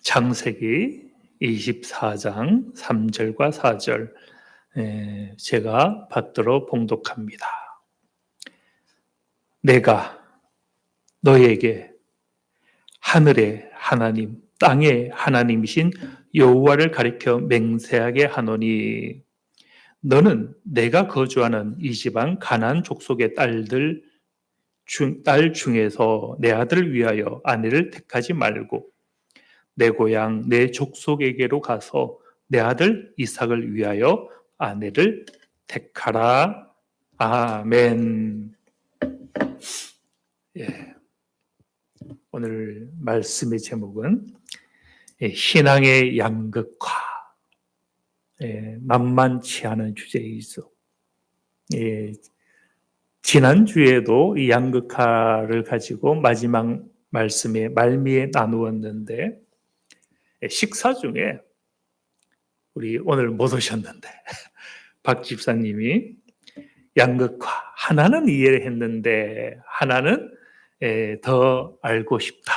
창세기 24장 3절과 4절 제가 받들어 봉독합니다. 내가 너에게 하늘의 하나님, 땅의 하나님이신 여호와를 가리켜 맹세하게 하노니 너는 내가 거주하는 이 지방 가나안 족속의 딸 중에서 내 아들을 위하여 아내를 택하지 말고 내 고향 내 족속에게로 가서 내 아들 이삭을 위하여 아내를 택하라. 아멘. 예. 오늘 말씀의 제목은 신앙의 양극화. 만만치 않은 주제이죠. 지난주에도 이 양극화를 가지고 마지막 말씀의 말미에 나누었는데 식사 중에 우리 오늘 못 오셨는데 박 집사님이 양극화 하나는 이해를 했는데 하나는 더 알고 싶다.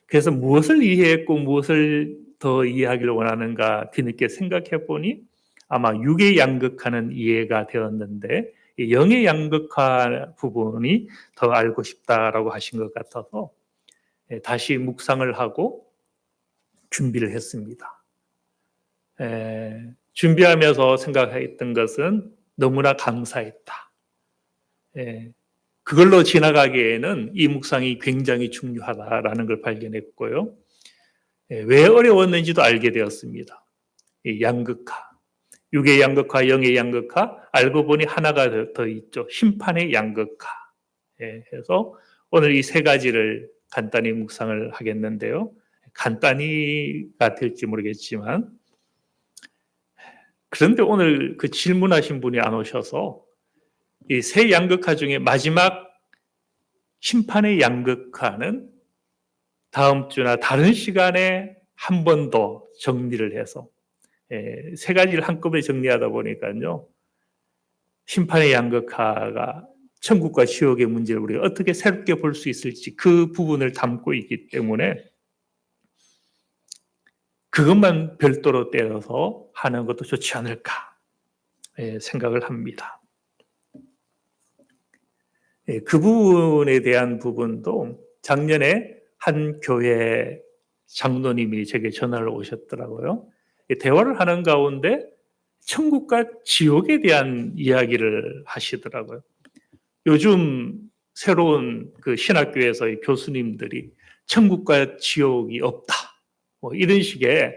그래서 무엇을 이해했고 무엇을 더 이해하기를 원하는가 뒤늦게 생각해 보니 아마 육의 양극화는 이해가 되었는데 영의 양극화 부분이 더 알고 싶다라고 하신 것 같아서 다시 묵상을 하고 준비를 했습니다. 준비하면서 생각했던 것은 너무나 감사했다. 그걸로 지나가기에는 이 묵상이 굉장히 중요하다라는 걸 발견했고요. 왜 어려웠는지도 알게 되었습니다. 이 양극화, 육의 양극화, 영의 양극화, 알고 보니 하나가 더 있죠. 심판의 양극화. 해서 오늘 이 세 가지를 간단히 묵상을 하겠는데요. 간단히가 될지 모르겠지만 그런데 오늘 그 질문하신 분이 안 오셔서 이 세 양극화 중에 마지막 심판의 양극화는 다음 주나 다른 시간에 한 번 더 정리를 해서 세 가지를 한꺼번에 정리하다 보니까요. 심판의 양극화가 천국과 지옥의 문제를 우리가 어떻게 새롭게 볼 수 있을지 그 부분을 담고 있기 때문에 그것만 별도로 떼어서 하는 것도 좋지 않을까 생각을 합니다. 그 부분에 대한 부분도 작년에 한 교회 장로님이 제게 전화를 오셨더라고요. 대화를 하는 가운데 천국과 지옥에 대한 이야기를 하시더라고요. 요즘 새로운 그 신학교에서의 교수님들이 천국과 지옥이 없다. 뭐 이런 식의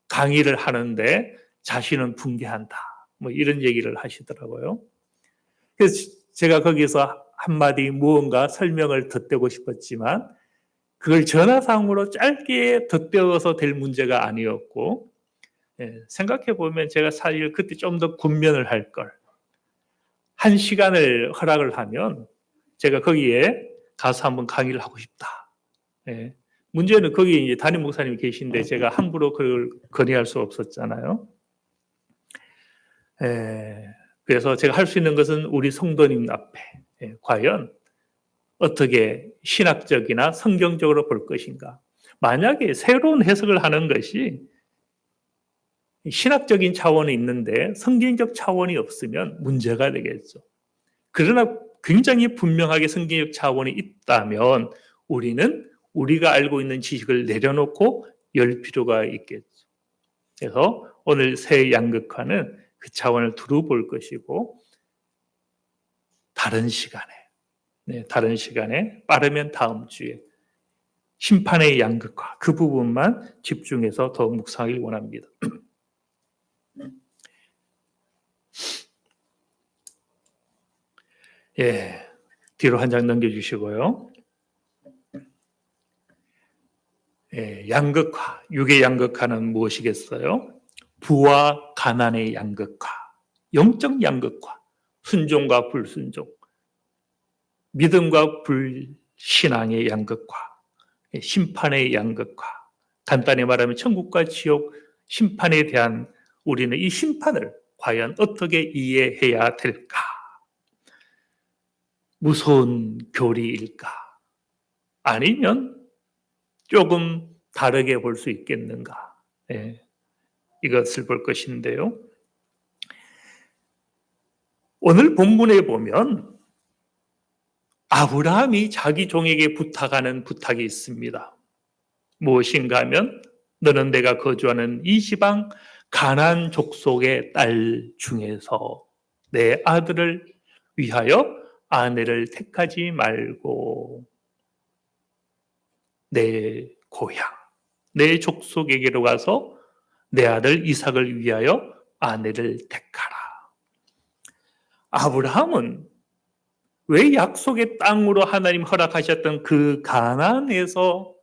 강의를 하는데 자신은 붕괴한다. 뭐 이런 얘기를 하시더라고요. 그래서 제가 거기서 한마디 무언가 설명을 덧대고 싶었지만 그걸 전화상으로 짧게 덧대어서 될 문제가 아니었고 생각해 보면 제가 사실 그때 좀 더 군면을 할 걸. 1시간을 허락을 하면 제가 거기에 가서 한번 강의를 하고 싶다. 문제는 거기에 이제 담임 목사님이 계신데 제가 함부로 그걸 건의할 수 없었잖아요. 그래서 제가 할 수 있는 것은 우리 성도님 앞에 과연 어떻게 신학적이나 성경적으로 볼 것인가. 만약에 새로운 해석을 하는 것이 신학적인 차원이 있는데 성경적 차원이 없으면 문제가 되겠죠. 그러나 굉장히 분명하게 성경적 차원이 있다면 우리는 우리가 알고 있는 지식을 내려놓고 열 필요가 있겠죠. 그래서 오늘 새 양극화는 그 차원을 두루 볼 것이고 다른 시간에 빠르면 다음 주에 심판의 양극화 그 부분만 집중해서 더 묵상하길 원합니다. 뒤로 한 장 넘겨주시고요. 양극화, 육의 양극화는 무엇이겠어요? 부와 가난의 양극화, 영적 양극화, 순종과 불순종, 믿음과 불신앙의 양극화, 심판의 양극화. 간단히 말하면 천국과 지옥 심판에 대한 우리는 이 심판을 과연 어떻게 이해해야 될까? 무서운 교리일까? 아니면 조금 다르게 볼 수 있겠는가? 예, 이것을 볼 것인데요. 오늘 본문에 보면 아브라함이 자기 종에게 부탁하는 부탁이 있습니다. 무엇인가 하면 너는 내가 거주하는 이 지방 가나안 족속의 딸 중에서 내 아들을 위하여 아내를 택하지 말고 내 고향, 내 족속에게로 가서 내 아들 이삭을 위하여 아내를 택하라. 아브라함은 왜 약속의 땅으로 하나님 허락하셨던 그 가나안에서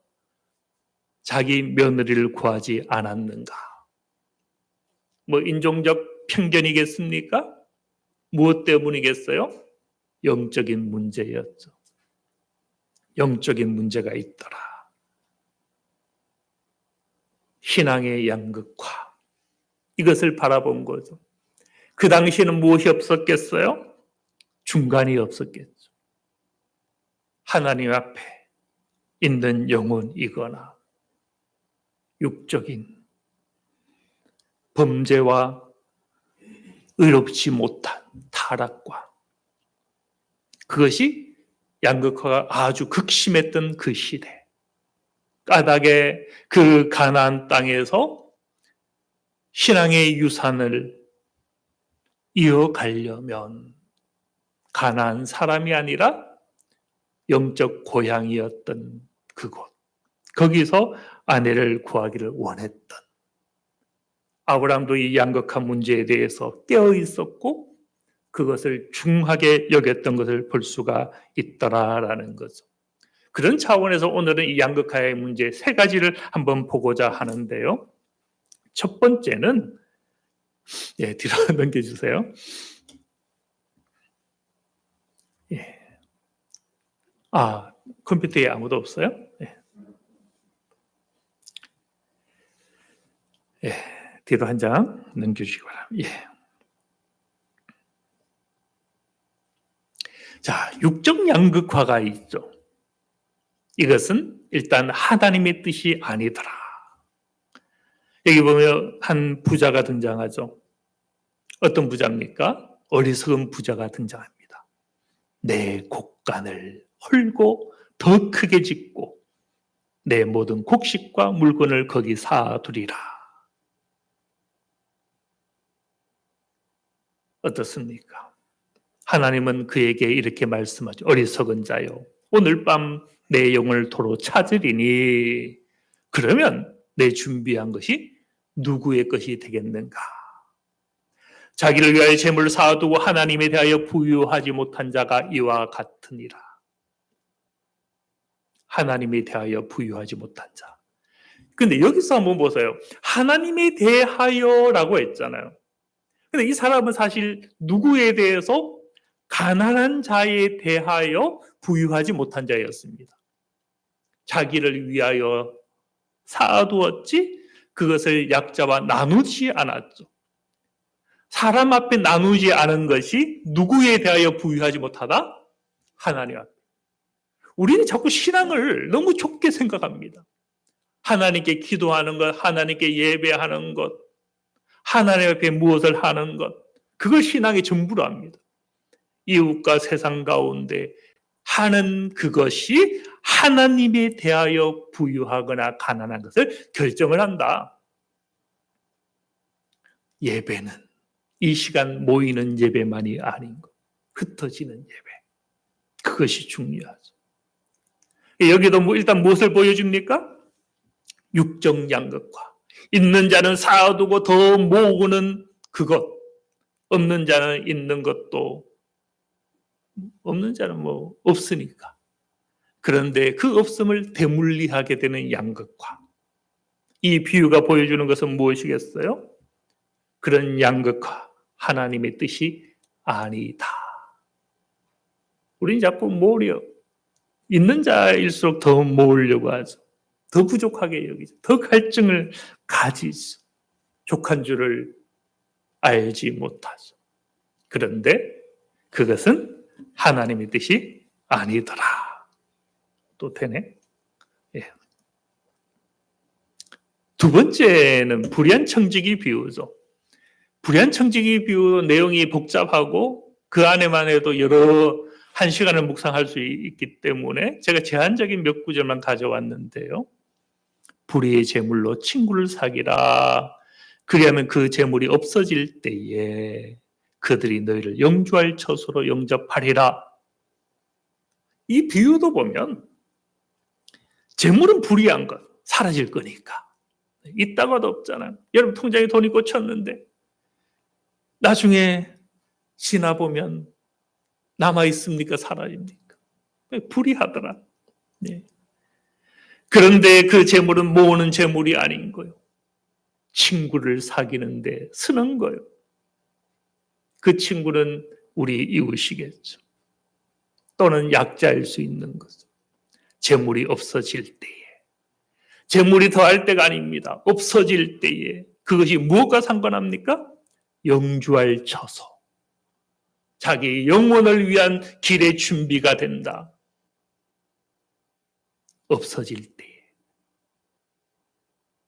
자기 며느리를 구하지 않았는가? 뭐 인종적 편견이겠습니까? 무엇 때문이겠어요? 영적인 문제였죠. 영적인 문제가 있더라. 신앙의 양극화. 이것을 바라본 거죠. 그 당시에는 무엇이 없었겠어요? 중간이 없었겠죠. 하나님 앞에 있는 영혼이거나 육적인 범죄와 의롭지 못한 타락과 그것이 양극화가 아주 극심했던 그 시대. 까닭에 그 가나안 땅에서 신앙의 유산을 이어가려면 가나안 사람이 아니라 영적 고향이었던 그곳. 거기서 아내를 구하기를 원했던. 아브라함도 이 양극화 문제에 대해서 깨어 있었고 그것을 중하게 여겼던 것을 볼 수가 있더라라는 거죠. 그런 차원에서 오늘은 이 양극화의 문제 세 가지를 한번 보고자 하는데요. 첫 번째는 뒤로 넘겨주세요. 컴퓨터에 아무도 없어요? 뒤로 한 장 넘겨주시기 바랍니다. 자, 육적 양극화가 있죠. 이것은 일단 하나님의 뜻이 아니더라. 여기 보면 한 부자가 등장하죠. 어떤 부자입니까? 어리석은 부자가 등장합니다. 내 곡간을 헐고 더 크게 짓고 내 모든 곡식과 물건을 거기 사두리라. 어떻습니까? 하나님은 그에게 이렇게 말씀하죠. 어리석은 자요. 오늘 밤 내 영혼을 도로 찾으리니 그러면 내 준비한 것이 누구의 것이 되겠는가? 자기를 위하여 재물을 쌓아두고 하나님에 대하여 부유하지 못한 자가 이와 같으니라. 하나님에 대하여 부유하지 못한 자. 근데 여기서 한번 보세요. 하나님에 대하여라고 했잖아요. 근데 이 사람은 사실 누구에 대해서 가난한 자에 대하여 부유하지 못한 자였습니다. 자기를 위하여 쌓아두었지 그것을 약자와 나누지 않았죠. 사람 앞에 나누지 않은 것이 누구에 대하여 부유하지 못하다? 하나님 앞에. 우리는 자꾸 신앙을 너무 좁게 생각합니다. 하나님께 기도하는 것, 하나님께 예배하는 것, 하나님 앞에 무엇을 하는 것, 그걸 신앙의 전부로 합니다. 이웃과 세상 가운데 하는 그것이 하나님에 대하여 부유하거나 가난한 것을 결정을 한다. 예배는 이 시간 모이는 예배만이 아닌 것, 흩어지는 예배. 그것이 중요하죠. 여기도 일단 무엇을 보여줍니까? 육적 양극화. 있는 자는 쌓아두고 더 모으는 그것. 없는 자는 있는 것도 없는 자는 뭐 없으니까. 그런데 그 없음을 대물리하게 되는 양극화. 이 비유가 보여주는 것은 무엇이겠어요? 그런 양극화, 하나님의 뜻이 아니다. 우리는 자꾸 모으려 있는 자일수록 더 모으려고 하죠. 더 부족하게 여기죠. 더 갈증을 가지죠. 족한 줄을 알지 못하죠. 그런데 그것은 하나님의 뜻이 아니더라. 또 되네. 두 번째는 불의한 청지기 비유죠. 불의한 청지기 비유 내용이 복잡하고 그 안에만 해도 여러 한 시간을 묵상할 수 있기 때문에 제가 제한적인 몇 구절만 가져왔는데요. 불의의 재물로 친구를 사귀라. 그리하면 그 재물이 없어질 때에 그들이 너희를 영주할 처소로 영접하리라. 이 비유도 보면 재물은 불의한 것, 사라질 거니까. 있다가도 없잖아요. 여러분 통장에 돈이 꽂혔는데 나중에 지나보면 남아있습니까? 사라집니까? 불의하더라. 네. 그런데 그 재물은 모으는 재물이 아닌 거예요. 친구를 사귀는데 쓰는 거예요. 그 친구는 우리 이웃이겠죠. 또는 약자일 수 있는 거죠. 재물이 없어질 때에. 재물이 더할 때가 아닙니다. 없어질 때에. 그것이 무엇과 상관합니까? 영주할 처소. 자기 영혼을 위한 길의 준비가 된다. 없어질 때에.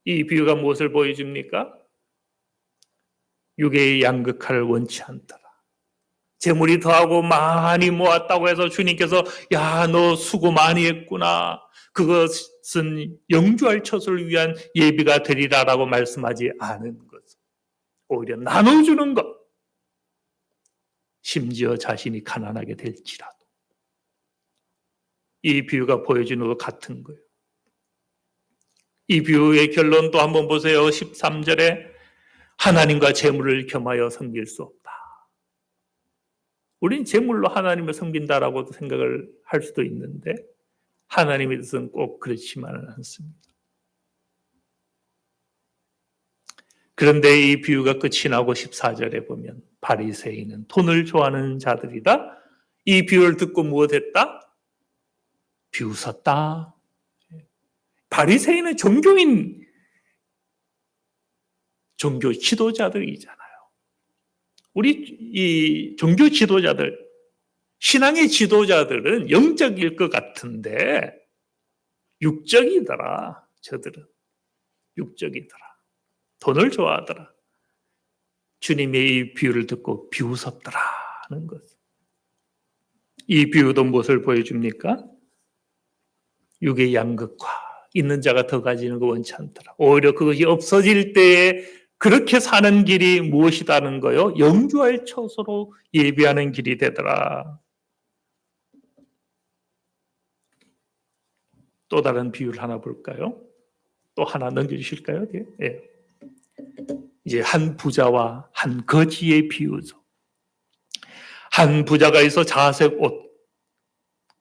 이 비유가 무엇을 보여줍니까? 육의 양극화를 원치 않더라. 재물이 더하고 많이 모았다고 해서 주님께서 야, 너 수고 많이 했구나. 그것은 영주할 처소를 위한 예비가 되리라라고 말씀하지 않은 것. 오히려 나눠주는 것. 심지어 자신이 가난하게 될지라도. 이 비유가 보여주는 것 같은 거예요. 이 비유의 결론도 한번 보세요. 13절에 하나님과 재물을 겸하여 섬길 수 없다. 우린 재물로 하나님을 섬긴다라고 생각을 할 수도 있는데 하나님의 뜻은 꼭 그렇지만은 않습니다. 그런데 이 비유가 끝이 나고 14절에 보면 바리새인은 돈을 좋아하는 자들이다. 이 비유를 듣고 무엇했다? 비웃었다. 바리새인은 종교인, 종교 지도자들이잖아요. 우리 이 종교 지도자들, 신앙의 지도자들은 영적일 것 같은데 육적이더라. 저들은 육적이더라. 돈을 좋아하더라. 주님의 이 비유를 듣고 비웃었더라는 것. 이 비유도 무엇을 보여줍니까? 육의 양극화. 있는 자가 더 가지는 거 원치 않더라. 오히려 그것이 없어질 때에 그렇게 사는 길이 무엇이다는 거요? 영주할 처소로 예비하는 길이 되더라. 또 다른 비유를 하나 볼까요? 또 하나 넘겨주실까요? 예. 이제 한 부자와 한 거지의 비유죠. 한 부자가 있어 자색 옷,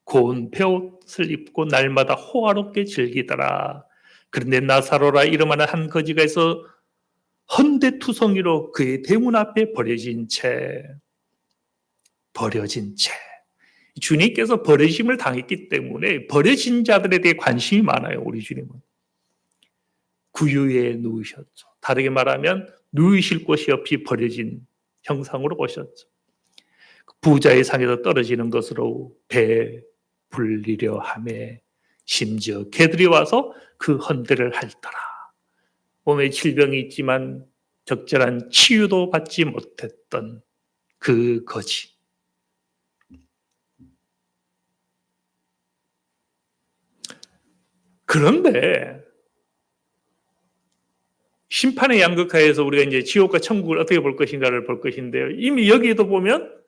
고운 베옷을 입고 날마다 호화롭게 즐기더라. 그런데 나사로라 이름하는 한 거지가 있어 헌데투성이로 그의 대문 앞에 버려진 채. 주님께서 버려짐을 당했기 때문에 버려진 자들에 대해 관심이 많아요. 우리 주님은. 구유에 누우셨죠. 다르게 말하면 누우실 곳이 없이 버려진 형상으로 오셨죠. 부자의 상에서 떨어지는 것으로 배불리려 하매 심지어 개들이 와서 그 헌대를 핥더라. 몸에 질병이 있지만 적절한 치유도 받지 못했던 그 거지. 그런데 심판의 양극화에서 우리가 이제 지옥과 천국을 어떻게 볼 것인가를 볼 것인데요. 이미 여기에도 보면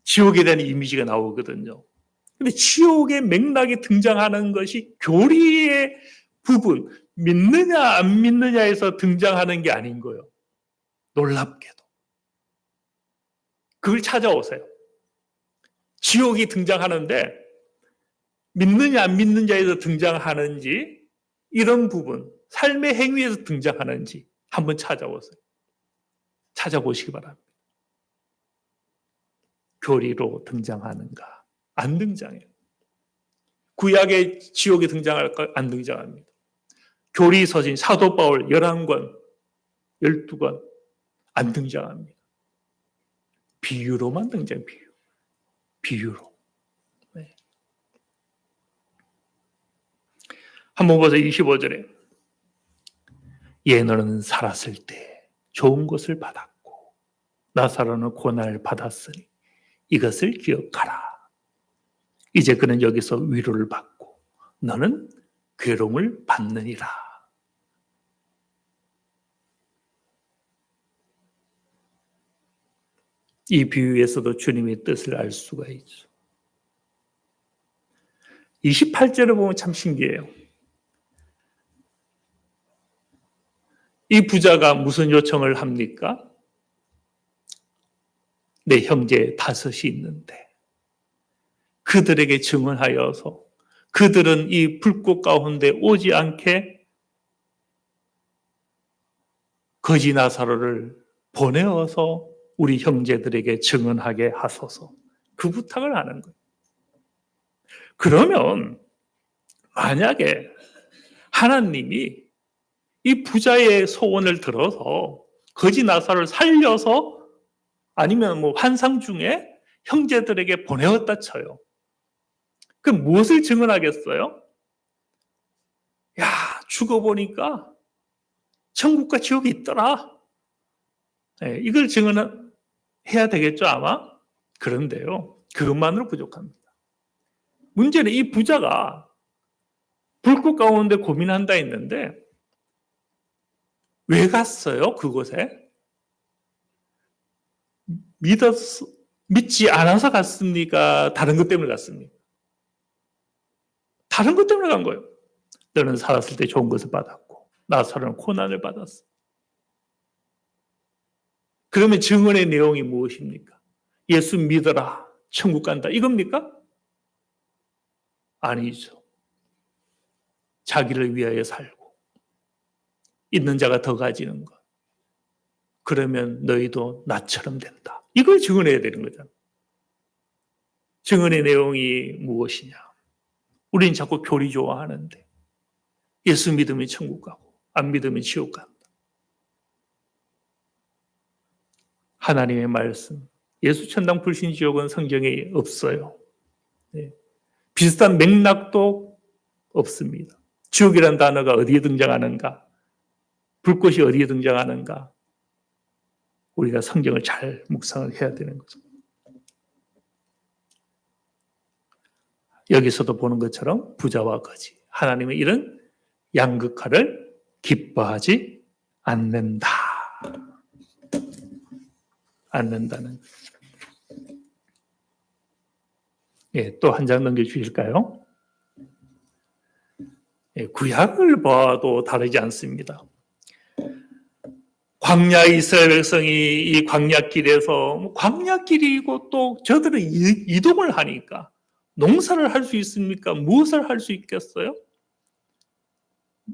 지옥에 대한 이미지가 나오거든요. 근데 지옥의 맥락이 등장하는 것이 교리의 부분, 믿느냐 안 믿느냐에서 등장하는 게 아닌 거예요. 놀랍게도. 그걸 찾아오세요. 지옥이 등장하는데 믿느냐 안 믿느냐에서 등장하는지 이런 부분, 삶의 행위에서 등장하는지 한번 찾아보세요. 찾아보시기 바랍니다. 교리로 등장하는가? 안 등장해요. 구약의 지옥에 등장할까? 안 등장합니다. 교리 서신 사도 바울 11권, 12권 안 등장합니다. 비유로만 등장, 비유로. 네. 한번 보세요. 25절에 얘너는 살았을 때 좋은 것을 받았고 나사로는 고난을 받았으니 이것을 기억하라. 이제 그는 여기서 위로를 받고 너는 괴로움을 받느니라. 이 비유에서도 주님의 뜻을 알 수가 있죠. 28절을 보면 참 신기해요. 이 부자가 무슨 요청을 합니까? 내 형제 5이 있는데 그들에게 증언하여서 그들은 이 불꽃 가운데 오지 않게 거지 나사로를 보내어서 우리 형제들에게 증언하게 하소서. 그 부탁을 하는 거예요. 그러면 만약에 하나님이 이 부자의 소원을 들어서 거지 나사로를 살려서 아니면 뭐 환상 중에 형제들에게 보내었다 쳐요. 그럼 무엇을 증언하겠어요? 야, 죽어보니까 천국과 지옥이 있더라. 네, 이걸 증언해야 되겠죠, 아마? 그런데요, 그것만으로 부족합니다. 문제는 이 부자가 불꽃 가운데 고민한다 했는데 왜 갔어요, 그곳에? 믿지 않아서 갔습니까? 다른 것 때문에 갔습니까? 다른 것 때문에 간 거예요. 너는 살았을 때 좋은 것을 받았고 나사로는 고난을 받았어. 그러면 증언의 내용이 무엇입니까? 예수 믿어라, 천국 간다, 이겁니까? 아니죠. 자기를 위하여 살고 있는 자가 더 가지는 것. 그러면 너희도 나처럼 된다. 이걸 증언해야 되는 거잖아요. 증언의 내용이 무엇이냐? 우리는 자꾸 교리 좋아하는데 예수 믿으면 천국 가고 안 믿으면 지옥 간다. 하나님의 말씀, 예수 천당 불신 지옥은 성경에 없어요. 네. 비슷한 맥락도 없습니다. 지옥이라는 단어가 어디에 등장하는가? 불꽃이 어디에 등장하는가? 우리가 성경을 잘 묵상을 해야 되는 거죠. 여기서도 보는 것처럼 부자와 거지, 하나님은 이런 양극화를 기뻐하지 않는다. 않는다는. 예, 또 한 장 넘겨주실까요? 예, 구약을 봐도 다르지 않습니다. 광야 이스라엘 백성이 이 광야길에서 광야길이고 또 저들은 이동을 하니까 농사를 할 수 있습니까? 무엇을 할 수 있겠어요?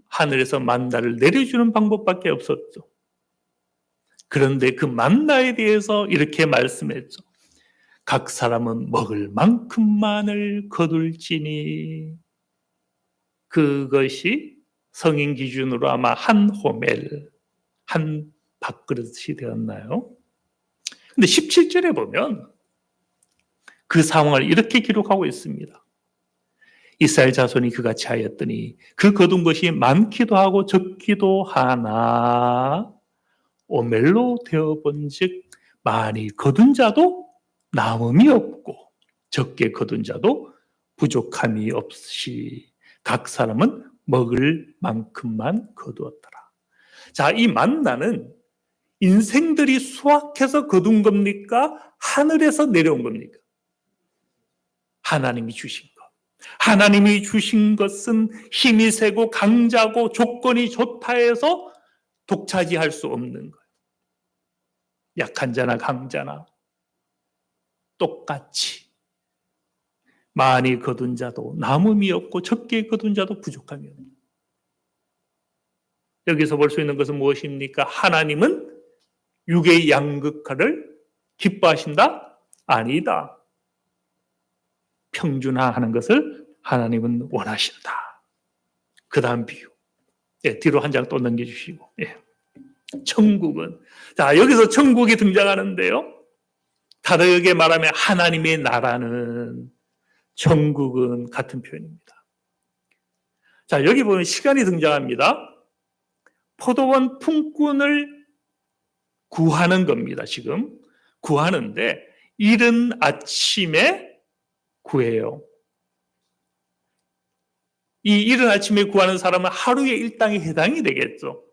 하늘에서 만나를 내려주는 방법밖에 없었죠. 그런데 그 만나에 대해서 이렇게 말씀했죠. 각 사람은 먹을 만큼만을 거둘지니. 그것이 성인 기준으로 아마 한 호멜, 한 밥그릇이 되었나요? 근데 17절에 보면 그 상황을 이렇게 기록하고 있습니다. 이스라엘 자손이 그같이 하였더니 그 거둔 것이 많기도 하고 적기도 하나 오멜로 되어본즉 많이 거둔 자도 남음이 없고 적게 거둔 자도 부족함이 없이 각 사람은 먹을 만큼만 거두었더라. 자, 이 만나는 인생들이 수확해서 거둔 겁니까? 하늘에서 내려온 겁니까? 하나님이 주신 것. 하나님이 주신 것은 힘이 세고 강자고 조건이 좋다 해서 독차지할 수 없는 거예요. 약한 자나 강자나 똑같이 많이 거둔 자도 남음이 없고 적게 거둔 자도 부족함이 없는 거예요. 여기서 볼 수 있는 것은 무엇입니까? 하나님은 육의 양극화를 기뻐하신다? 아니다. 평준화하는 것을 하나님은 원하신다. 그 다음 비유. 예, 뒤로 한 장 또 넘겨주시고. 예. 천국은. 자, 여기서 천국이 등장하는데요. 다르게 말하면 하나님의 나라는 천국은 같은 표현입니다. 자, 여기 보면 시간이 등장합니다. 포도원 품꾼을 구하는 겁니다. 지금 구하는데 이른 아침에 구해요. 이 이른 아침에 구하는 사람은 하루의 일당에 해당이 되겠죠.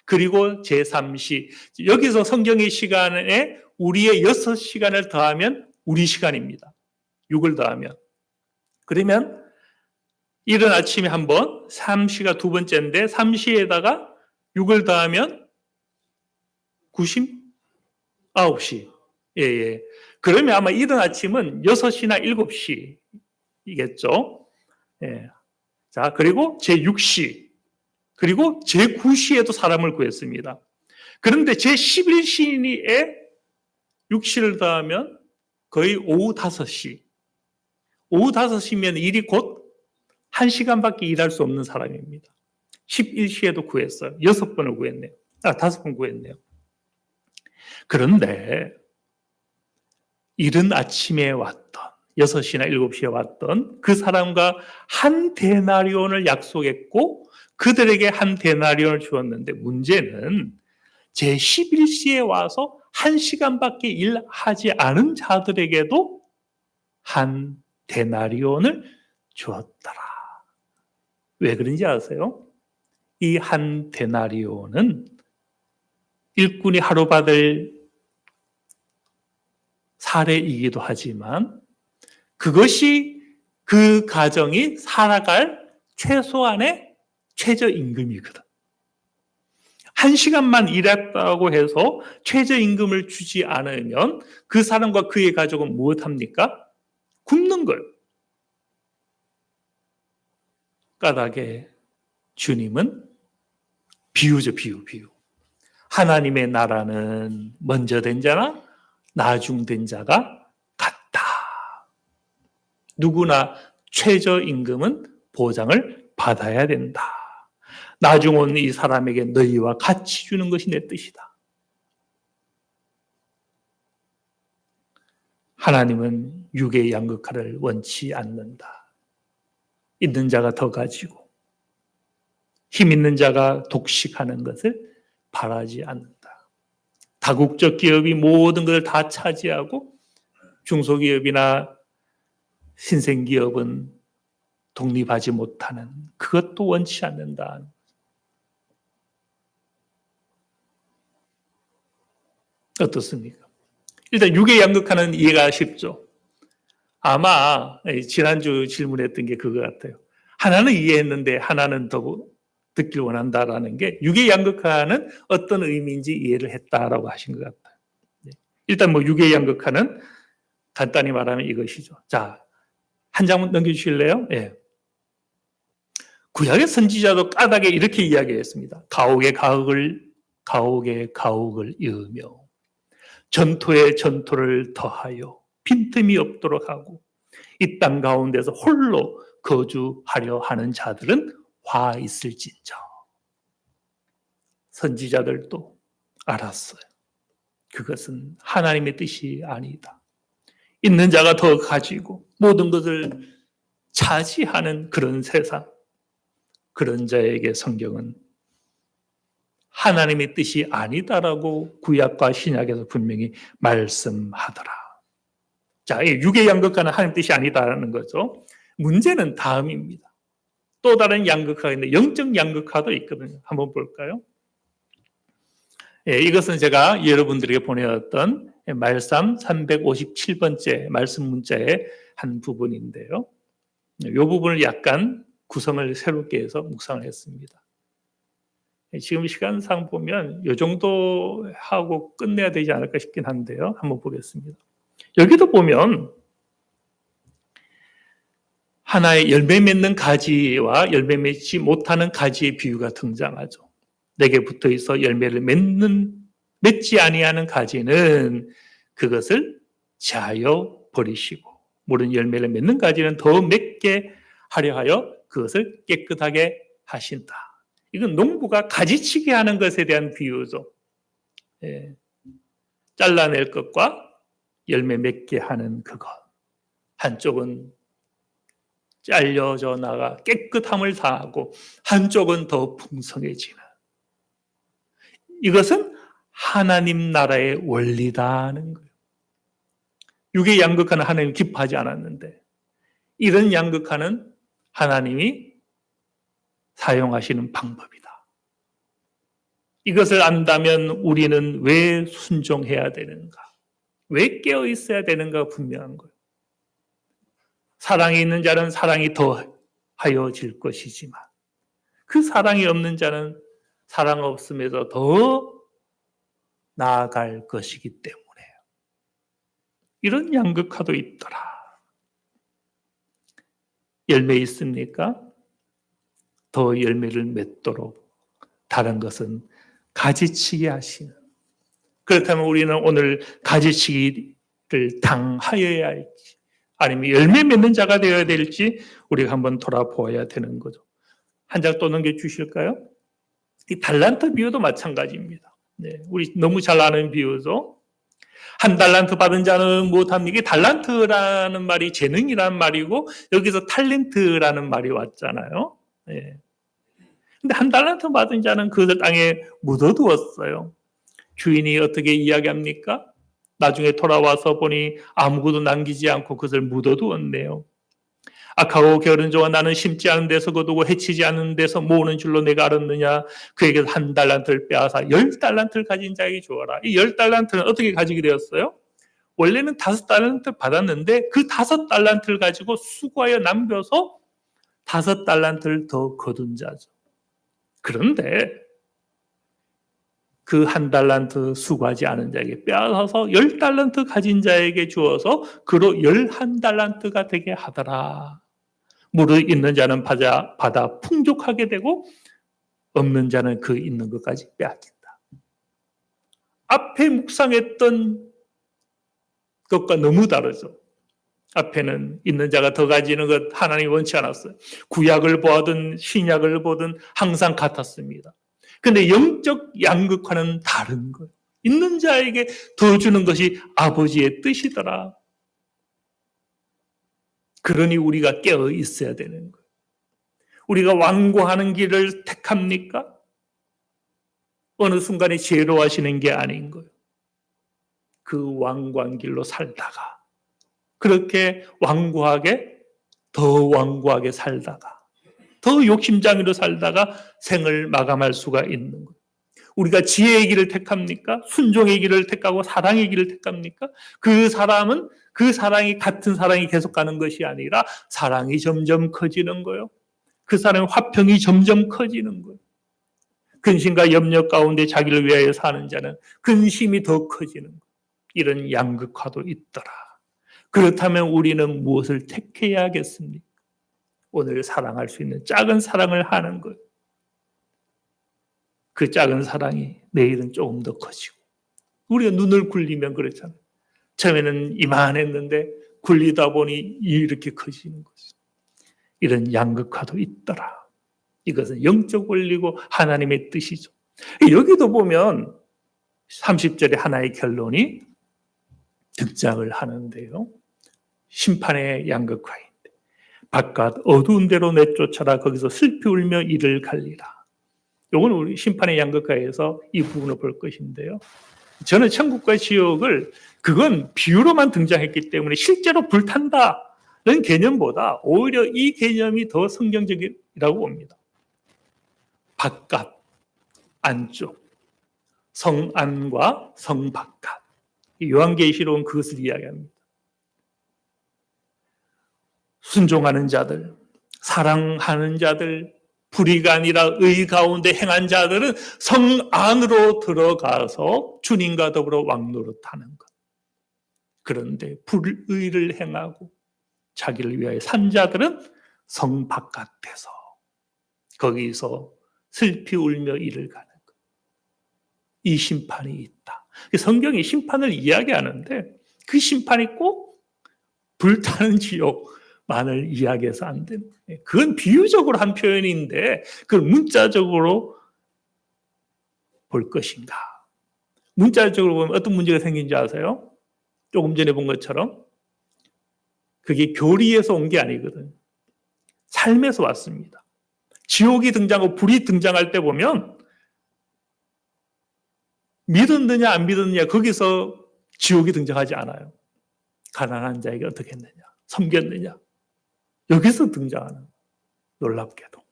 그리고 제3시, 여기서 성경의 시간에 우리의 6시간을 더하면 우리 시간입니다. 6을 더하면. 그러면 이른 아침에 한 번, 3시가 두 번째인데 3시에다가 6을 더하면 9시. 예. 그러면 아마 이른 아침은 6시나 7시이겠죠. 예. 자, 그리고 제6시, 그리고 제9시에도 사람을 구했습니다. 그런데 제11시에 6시를 더하면 거의 오후 5시. 오후 5시면 일이 곧 1시간밖에 일할 수 없는 사람입니다. 11시에도 구했어요. 6번을 구했네요. 5번 구했네요. 그런데 이른 아침에 왔던 6시나 7시에 왔던 그 사람과 한 데나리온을 약속했고 그들에게 한 데나리온을 주었는데 문제는 제11시에 와서 1시간밖에 일하지 않은 자들에게도 한 데나리온을 주었더라. 왜 그런지 아세요? 이 한 데나리온은 일꾼이 하루 받을 사례이기도 하지만 그것이 그 가정이 살아갈 최소한의 최저임금이거든. 1시간만 일했다고 해서 최저임금을 주지 않으면 그 사람과 그의 가족은 무엇합니까? 굶는 거예요. 까닭에 주님은 비유죠, 비유. 하나님의 나라는 먼저 된 자나 나중된 자가 같다. 누구나 최저임금은 보장을 받아야 된다. 나중 온 이 사람에게 너희와 같이 주는 것이 내 뜻이다. 하나님은 육의 양극화를 원치 않는다. 있는 자가 더 가지고 힘 있는 자가 독식하는 것을 바라지 않는다. 다국적 기업이 모든 것을 다 차지하고 중소기업이나 신생기업은 독립하지 못하는 그것도 원치 않는다. 어떻습니까? 일단 육의 양극화는 이해가 쉽죠. 아마 지난주 질문했던 게 그거 같아요. 하나는 이해했는데 하나는 더 듣길 원한다라는 게 육의 양극화는 어떤 의미인지 이해를 했다라고 하신 것 같아요. 일단 뭐 육의 양극화는 간단히 말하면 이것이죠. 자, 한 장만 넘겨주실래요? 예. 구약의 선지자도 까닭에 이렇게 이야기했습니다. 가옥에 가옥을 이으며 전토에 전토를 더하여 빈틈이 없도록 하고 이 땅 가운데서 홀로 거주하려 하는 자들은 화 있을진저. 선지자들도 알았어요. 그것은 하나님의 뜻이 아니다. 있는 자가 더 가지고 모든 것을 차지하는 그런 세상, 그런 자에게 성경은 하나님의 뜻이 아니다라고 구약과 신약에서 분명히 말씀하더라. 자, 육의 양극화는 하나님 뜻이 아니다라는 거죠. 문제는 다음입니다. 또 다른 양극화가 있는데 영적 양극화도 있거든요. 한번 볼까요? 이것은 제가 여러분들에게 보내었던 말씀 357번째 말씀 문자의 한 부분인데요. 이 부분을 약간 구성을 새롭게 해서 묵상을 했습니다. 지금 시간상 보면 이 정도 하고 끝내야 되지 않을까 싶긴 한데요. 한번 보겠습니다. 여기도 보면 하나의 열매 맺는 가지와 열매 맺지 못하는 가지의 비유가 등장하죠. 내게 붙어 있어 열매를 맺지 아니하는 가지는 그것을 제하여 버리시고 모든 열매를 맺는 가지는 더 맺게 하려 하여 그것을 깨끗하게 하신다. 이건 농부가 가지치기 하는 것에 대한 비유죠. 잘라낼 것과 열매 맺게 하는 그것. 한쪽은 잘려져 나가 깨끗함을 당하고 한쪽은 더 풍성해지는. 이것은 하나님 나라의 원리다는 거예요. 육의 양극화는 하나님 기뻐하지 않았는데 이런 양극화는 하나님이 사용하시는 방법이다. 이것을 안다면 우리는 왜 순종해야 되는가? 왜 깨어 있어야 되는가 분명한 거예요. 사랑이 있는 자는 사랑이 더하여질 것이지만 그 사랑이 없는 자는 사랑 없음에서 더 나아갈 것이기 때문에 이런 양극화도 있더라. 열매 있습니까? 더 열매를 맺도록 다른 것은 가지치기 하시는. 그렇다면 우리는 오늘 가지치기를 당하여야 할지 아니면 열매 맺는 자가 되어야 될지 우리가 한번 돌아보아야 되는 거죠. 한 장 또 넘겨주실까요? 이 달란트 비유도 마찬가지입니다. 네, 우리 너무 잘 아는 비유죠. 한 달란트 받은 자는 무엇합니까? 이게 달란트라는 말이 재능이라는 말이고 여기서 탤런트라는 말이 왔잖아요. 네. 근데 한 달란트 받은 자는 그 땅에 묻어두었어요. 주인이 어떻게 이야기합니까? 나중에 돌아와서 보니 아무것도 남기지 않고 그것을 묻어두었네요. 악하고 게으른 자와 나는 심지 않은 데서 거두고 해치지 않은 데서 모으는 줄로 내가 알았느냐. 그에게 한 달란트를 빼앗아 10달란트를 가진 자에게 주어라. 이 10달란트는 어떻게 가지게 되었어요? 원래는 5달란트 받았는데 그 5달란트를 가지고 수고하여 남겨서 5달란트를 더 거둔 자죠. 그런데 그 한 달란트 수고하지 않은 자에게 빼앗아서 10달란트 가진 자에게 주어서 그로 11달란트가 되게 하더라. 무릇 있는 자는 받아 풍족하게 되고 없는 자는 그 있는 것까지 빼앗긴다. 앞에 묵상했던 것과 너무 다르죠. 앞에는 있는 자가 더 가지는 것 하나님이 원치 않았어요. 구약을 보든 신약을 보든 항상 같았습니다. 근데 영적 양극화는 다른 거예요. 있는 자에게 더 주는 것이 아버지의 뜻이더라. 그러니 우리가 깨어 있어야 되는 거예요. 우리가 완고하는 길을 택합니까? 어느 순간에 죄로 하시는 게 아닌 거예요. 그 완고한 길로 살다가 그렇게 완고하게 더 완고하게 살다가 더 욕심장애로 살다가 생을 마감할 수가 있는 거예요. 우리가 지혜의 길을 택합니까? 순종의 길을 택하고 사랑의 길을 택합니까? 그 사람은 그 사랑이 같은 사랑이 계속 가는 것이 아니라 사랑이 점점 커지는 거예요. 그 사람의 화평이 점점 커지는 거예요. 근심과 염려 가운데 자기를 위하여 사는 자는 근심이 더 커지는 거예요. 이런 양극화도 있더라. 그렇다면 우리는 무엇을 택해야겠습니까? 오늘 사랑할 수 있는 작은 사랑을 하는 거예요. 그 작은 사랑이 내일은 조금 더 커지고 우리가 눈을 굴리면 그렇잖아요. 처음에는 이만했는데 굴리다 보니 이렇게 커지는 거죠. 이런 양극화도 있더라. 이것은 영적 원리고 하나님의 뜻이죠. 여기도 보면 30절에 하나의 결론이 등장을 하는데요. 심판의 양극화인데 바깥 어두운 데로 내쫓아라. 거기서 슬피 울며 이를 갈리라. 이건 우리 심판의 양극화에서 이 부분을 볼 것인데요. 저는 천국과 지옥을 그건 비유로만 등장했기 때문에 실제로 불탄다는 개념보다 오히려 이 개념이 더 성경적이라고 봅니다. 바깥, 안쪽, 성 안과 성 바깥. 요한계시록은 그것을 이야기합니다. 순종하는 자들, 사랑하는 자들, 불의가 아니라 의 가운데 행한 자들은 성 안으로 들어가서 주님과 더불어 왕노릇하는 것. 그런데 불의를 행하고 자기를 위하여 산 자들은 성 바깥에서 거기서 슬피 울며 이를 가는 것. 이 심판이 있다. 성경이 심판을 이야기하는데 그 심판이 꼭 불타는 지옥만을 이야기해서 안 되는 거예요. 그건 비유적으로 한 표현인데 그걸 문자적으로 볼 것인가. 문자적으로 보면 어떤 문제가 생긴지 아세요? 조금 전에 본 것처럼 그게 교리에서 온 게 아니거든요. 삶에서 왔습니다. 지옥이 등장하고 불이 등장할 때 보면 믿었느냐 안 믿었느냐 거기서 지옥이 등장하지 않아요. 가난한 자에게 어떻게 했느냐, 섬겼느냐, 여기서 등장하는, 놀랍게도.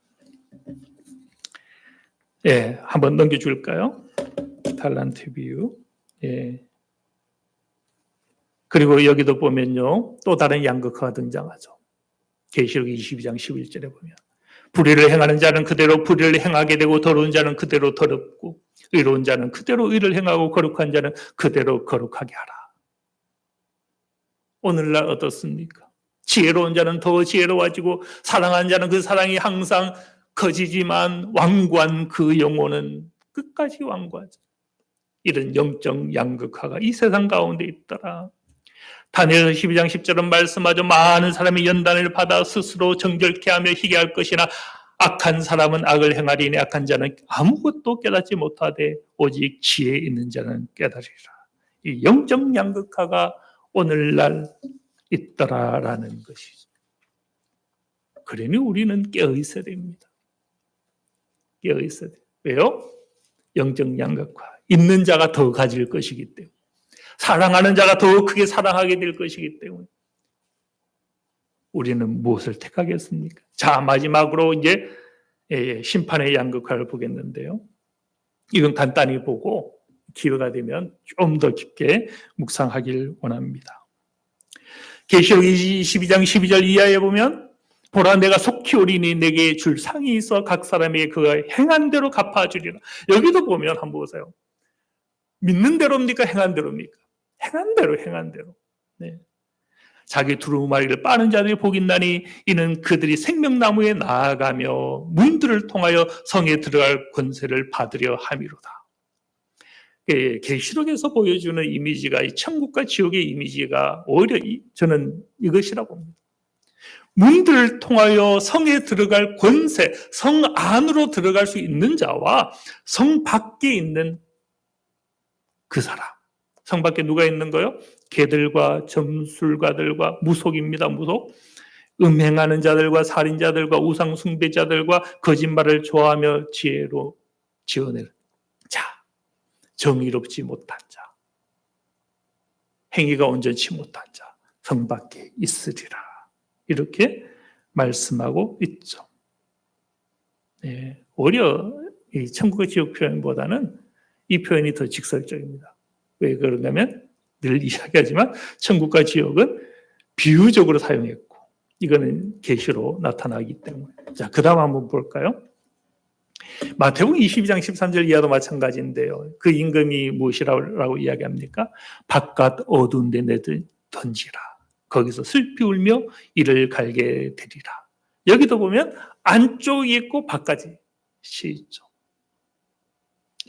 예, 한번 넘겨줄까요? 달란트 비유. 예. 그리고 여기도 보면요, 또 다른 양극화가 등장하죠. 계시록 22장 11절에 보면 불의를 행하는 자는 그대로 불의를 행하게 되고 더러운 자는 그대로 더럽고 의로운 자는 그대로 의를 행하고 거룩한 자는 그대로 거룩하게 하라. 오늘날 어떻습니까? 지혜로운 자는 더 지혜로워지고 사랑하는 자는 그 사랑이 항상 커지지만 완고한 그 영혼은 끝까지 완고하죠. 이런 영적 양극화가 이 세상 가운데 있더라. 다니엘 12장 10절은 말씀하죠. 많은 사람이 연단을 받아 스스로 정결케 하며 희게 할 것이나 악한 사람은 악을 행하리니 악한 자는 아무것도 깨닫지 못하되 오직 지혜 있는 자는 깨달으리라. 이 영적 양극화가 오늘날 있더라라는 것이죠. 그러니 우리는 깨어 있어야 됩니다. 깨어 있어야 돼요. 왜요? 영적 양극화. 있는 자가 더 가질 것이기 때문에. 사랑하는 자가 더 크게 사랑하게 될 것이기 때문에. 우리는 무엇을 택하겠습니까? 자, 마지막으로 이제 심판의 양극화를 보겠는데요. 이건 간단히 보고 기회가 되면 좀 더 깊게 묵상하길 원합니다. 계시록 22장 12절 이하에 보면 보라 내가 속히 오리니 내게 줄 상이 있어 각 사람에게 그가 행한 대로 갚아주리라. 여기도 보면 한번 보세요. 믿는 대로입니까? 행한 대로입니까? 행한 대로, 행한 대로. 네. 자기 두루마리를 빠는 자들이 복이 있나니 이는 그들이 생명나무에 나아가며 문들을 통하여 성에 들어갈 권세를 받으려 함이로다. 계시록에서 보여주는 이미지가 이 천국과 지옥의 이미지가 오히려 저는 이것이라고 봅니다. 문들을 통하여 성에 들어갈 권세, 성 안으로 들어갈 수 있는 자와 성 밖에 있는 그 사람. 성 밖에 누가 있는 거요? 개들과 점술가들과 무속입니다. 무속. 음행하는 자들과 살인자들과 우상 숭배자들과 거짓말을 좋아하며 지혜로 지어낼 자. 정의롭지 못한 자. 행위가 온전치 못한 자. 성 밖에 있으리라. 이렇게 말씀하고 있죠. 네, 오히려 이 천국의 지옥 표현보다는 이 표현이 더 직설적입니다. 왜 그러냐면 늘 이야기하지만 천국과 지옥은 비유적으로 사용했고 이거는 계시로 나타나기 때문에. 자, 그 다음 한번 볼까요? 마태복음 22장 13절 이하도 마찬가지인데요. 그 임금이 무엇이라고 이야기합니까? 바깥 어두운 데 내던지라. 거기서 슬피 울며 이를 갈게 되리라. 여기도 보면 안쪽이 있고 바깥이 있죠.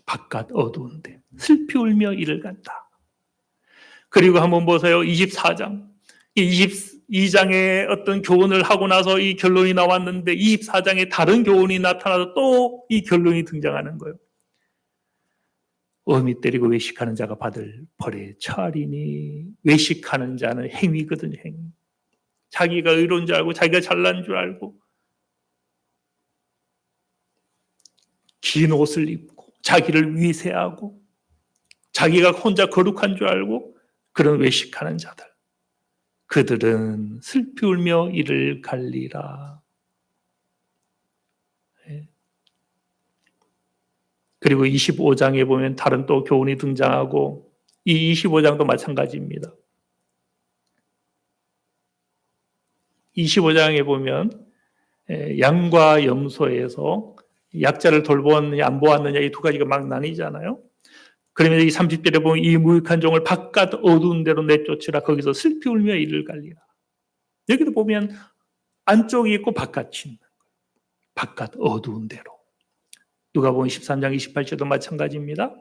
바깥 어두운데 슬피 울며 이를 간다. 그리고 한번 보세요. 24장. 22장에 어떤 교훈을 하고 나서 이 결론이 나왔는데 24장에 다른 교훈이 나타나서 또 이 결론이 등장하는 거예요. 어미 때리고 외식하는 자가 받을 벌에 처하리니 외식하는 자는 행위거든요. 행위. 자기가 의로운 줄 알고 자기가 잘난 줄 알고 긴 옷을 입고 자기를 위세하고 자기가 혼자 거룩한 줄 알고 그런 외식하는 자들. 그들은 슬피 울며 이를 갈리라. 그리고 25장에 보면 다른 또 교훈이 등장하고 이 25장도 마찬가지입니다. 25장에 보면 양과 염소에서 약자를 돌보았느냐 안 보았느냐 이 두 가지가 막 나뉘잖아요. 그러면 이 30절에 보면 이 무익한 종을 바깥 어두운 데로 내쫓으라. 거기서 슬피 울며 이를 갈리라. 여기도 보면 안쪽이 있고 바깥이 있는 거예요. 바깥 어두운 데로. 누가복음 13장 28절도 마찬가지입니다.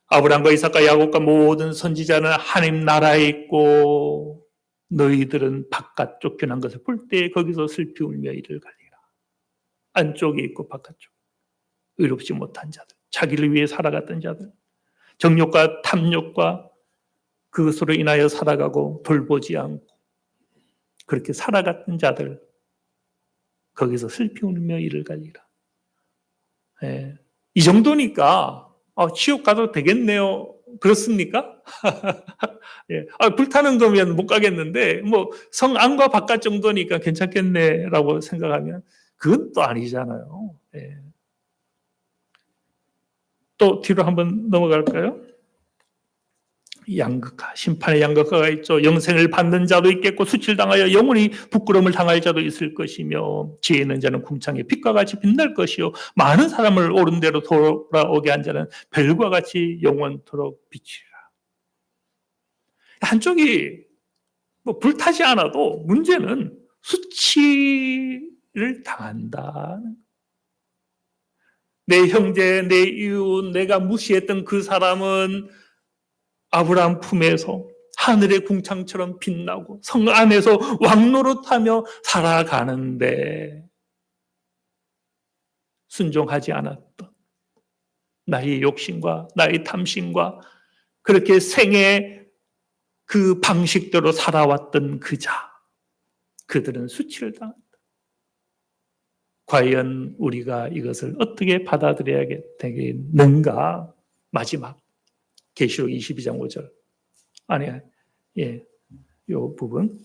아브라함과 이삭과 야곱과 모든 선지자는 하나님 나라에 있고 너희들은 바깥 쫓겨난 것을 볼 때 거기서 슬피 울며 이를 갈리라. 안쪽에 있고 바깥쪽. 의롭지 못한 자들. 자기를 위해 살아갔던 자들. 정욕과 탐욕과 그것으로 인하여 살아가고 돌보지 않고 그렇게 살아갔던 자들. 거기서 슬피 울며 이를 갈리라. 이 정도니까 지옥 가도 되겠네요. 그렇습니까? 예. 불타는 거면 못 가겠는데, 뭐, 성 안과 바깥 정도니까 괜찮겠네라고 생각하면, 그건 또 아니잖아요. 예. 또 뒤로 한번 넘어갈까요? 양극화, 심판의 양극화가 있죠. 영생을 받는 자도 있겠고 수칠당하여 영원히 부끄러움을 당할 자도 있을 것이며 지혜 있는 자는 궁창에 빛과 같이 빛날 것이요 많은 사람을 옳은 대로 돌아오게 한 자는 별과 같이 영원토록 비치리라. 한쪽이 뭐 불타지 않아도 문제는 수치를 당한다. 내 형제, 내 이웃, 내가 무시했던 그 사람은 아브라함 품에서 하늘의 궁창처럼 빛나고 성 안에서 왕노릇하며 살아가는데 순종하지 않았던 나의 욕심과 나의 탐심과 그렇게 생애 그 방식대로 살아왔던 그들은 수치를 당한다. 과연 우리가 이것을 어떻게 받아들여야 되겠는가? 마지막 계시록 22장 5절. 이 부분.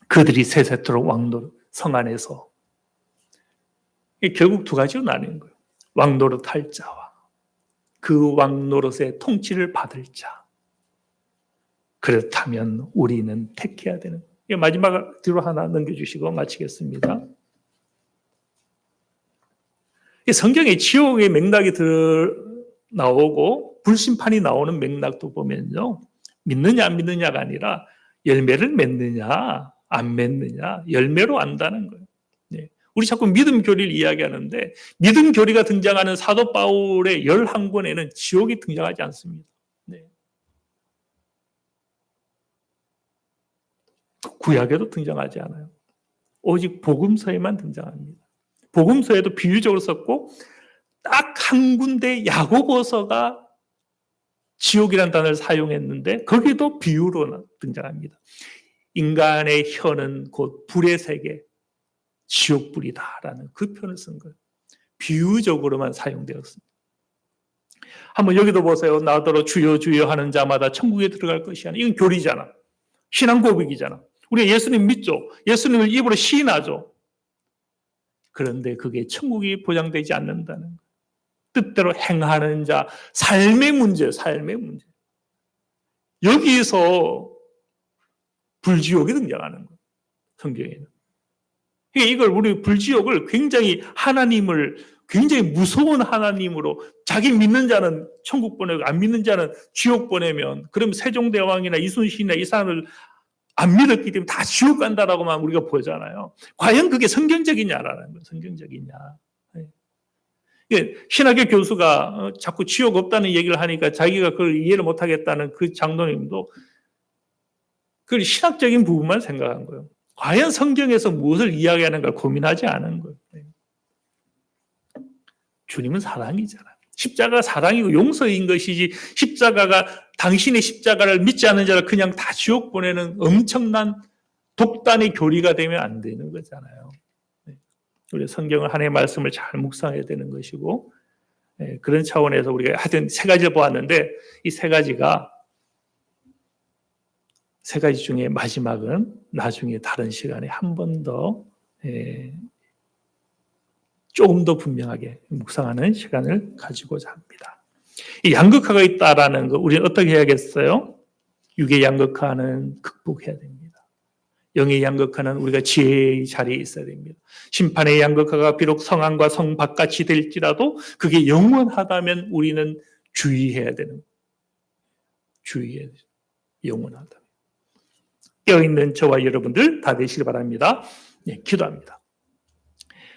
그들이 세세토록 왕노릇, 성 안에서. 결국 두 가지로 나뉘는 거예요. 왕노릇 할 자와 그 왕노릇의 통치를 받을 자. 그렇다면 우리는 택해야 되는 거예요. 마지막 뒤로 하나 넘겨주시고 마치겠습니다. 성경에 지옥의 맥락이 나오고 불심판이 나오는 맥락도 보면요. 믿느냐 안 믿느냐가 아니라 열매를 맺느냐 안 맺느냐 열매로 안다는 거예요. 네. 우리 자꾸 믿음 교리를 이야기하는데 믿음 교리가 등장하는 사도 바울의 11권에는 지옥이 등장하지 않습니다. 네. 구약에도 등장하지 않아요. 오직 복음서에만 등장합니다. 복음서에도 비유적으로 썼고 딱 한 군데 야고보서가 지옥이라는 단어를 사용했는데 거기도 비유로 등장합니다. 인간의 혀는 곧 불의 세계, 지옥불이다라는 그 표현을 쓴 거예요. 비유적으로만 사용되었습니다. 한번 여기도 보세요. 나더러 주여 주여 하는 자마다 천국에 들어갈 것이 아니라 이건 교리잖아. 신앙 고백이잖아. 우리가 예수님 믿죠. 예수님을 입으로 시인하죠. 그런데 그게 천국이 보장되지 않는다는 거예요. 뜻대로 행하는 자, 삶의 문제. 여기서 불지옥이 등장하는 거예요. 성경에는. 이걸 우리 불지옥을 굉장히 굉장히 무서운 하나님으로 자기 믿는 자는 천국 보내고 안 믿는 자는 지옥 보내면 그럼 세종대왕이나 이순신이나 이 사람을 안 믿었기 때문에 다 지옥 간다라고만 우리가 보잖아요. 과연 그게 성경적이냐라는 거예요. 성경적이냐. 신학의 교수가 자꾸 지옥 없다는 얘기를 하니까 자기가 그걸 이해를 못하겠다는 그 장로님도 그 신학적인 부분만 생각한 거예요. 과연 성경에서 무엇을 이야기하는가 고민하지 않은 거예요. 주님은 사랑이잖아요. 십자가가 사랑이고 용서인 것이지 십자가가 당신의 십자가를 믿지 않는 자를 그냥 다 지옥 보내는 엄청난 독단의 교리가 되면 안 되는 거잖아요. 우리 성경을 하나님의 말씀을 잘 묵상해야 되는 것이고 그런 차원에서 우리가 하여튼 세 가지를 보았는데 이 세 가지 중에 마지막은 나중에 다른 시간에 한 번 더 조금 더 분명하게 묵상하는 시간을 가지고자 합니다. 이 양극화가 있다라는 거 우리는 어떻게 해야겠어요? 육의 양극화는 극복해야 됩니다. 영의 양극화는 우리가 지혜의 자리에 있어야 됩니다. 심판의 양극화가 비록 성 안과 성 바깥이 될지라도 그게 영원하다면 우리는 주의해야 되는 거예요. 주의해야 돼요. 영원하다면. 깨어있는 저와 여러분들 다 되시길 바랍니다. 기도합니다.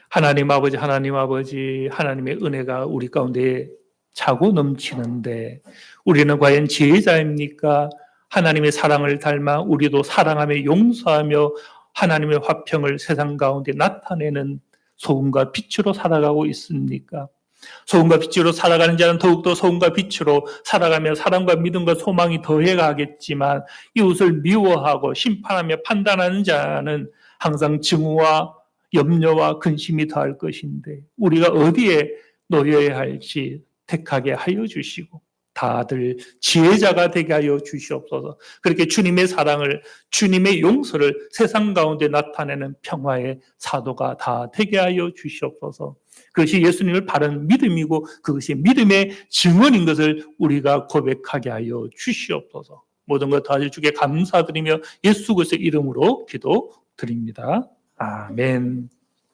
하나님 아버지, 하나님의 은혜가 우리 가운데 차고 넘치는데 우리는 과연 지혜자입니까? 하나님의 사랑을 닮아 우리도 사랑하며 용서하며 하나님의 화평을 세상 가운데 나타내는 소금과 빛으로 살아가고 있습니까? 소금과 빛으로 살아가는 자는 더욱더 소금과 빛으로 살아가며 사랑과 믿음과 소망이 더해가겠지만 이웃을 미워하고 심판하며 판단하는 자는 항상 증오와 염려와 근심이 더할 것인데 우리가 어디에 놓여야 할지 택하게 하여 주시고 다들 지혜자가 되게 하여 주시옵소서. 그렇게 주님의 사랑을, 주님의 용서를 세상 가운데 나타내는 평화의 사도가 다 되게 하여 주시옵소서. 그것이 예수님을 바른 믿음이고 그것이 믿음의 증언인 것을 우리가 고백하게 하여 주시옵소서. 모든 것 다 주께 감사드리며 예수 그리스도의 이름으로 기도드립니다. 아멘.